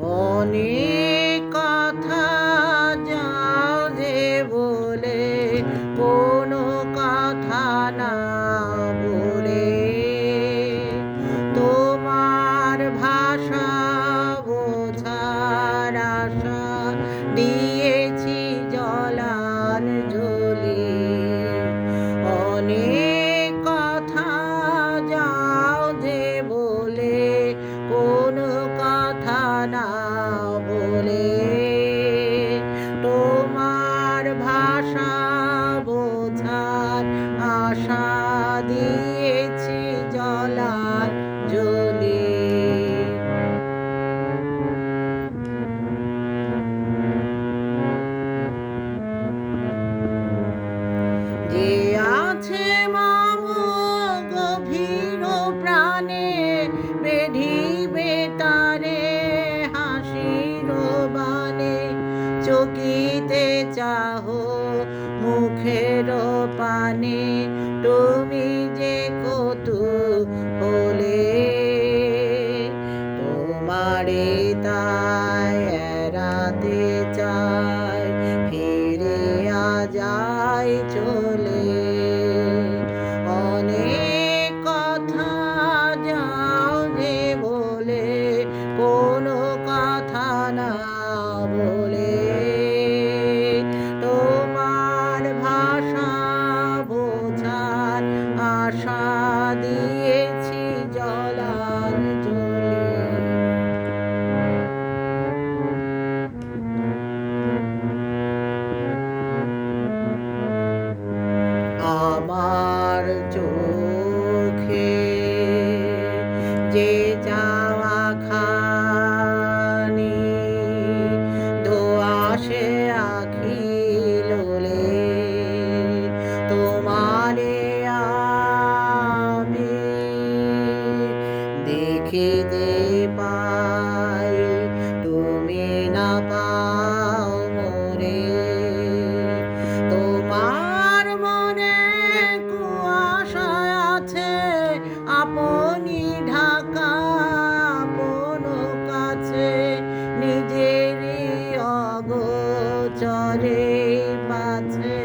অনেক কথা যাও যে বলে, কোনো কথা না বলে। তোমার ভাষা বোঝার আশা দিয়েছি জলাঞ্জলি। অনেক কথা যাও যে বলে, কোনো কথা না বলে। তোমার ভাষা বোঝার আশা দিয়েছি জলাঞ্জলি। যে আছে মম গভীর প্রাণে, বেধিবে তারে হাসির বাণে। চকিতে চাহ মুখের পানে, তুমি যে কৌতূহলে। তোমারে তাই এড়াতে চাই, ফিরে যাই চলে। অনেক কথা যাও যে বলে, কোনো কথা না বলে। তোমার ভাষা বোঝার আশা দিয়েছি জলাঞ্জলি। আমার চোখে যে চাওয়া খানি, ধোঁয়াশে আখি লোলে। তোমারে আমি দেখিতে পাই, তুমি না পাও মোরে। তোমার মনে কুয়াশা আছে, আপনি ঢাকা আপন কাছে। নিজেরই অগোচরে পাছে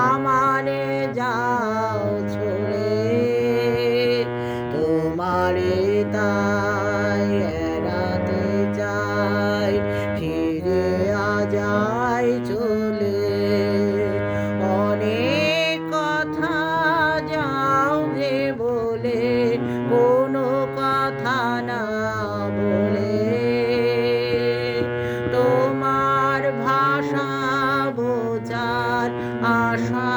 আমারে যাও ছুড়ে। তোমারে তাই এড়াতে চাই, ফিরে যাই চলে। অনেক কথা যাও যে বলে, কোনো কথা না বলে। তোমার ভাষা বোঝার আশা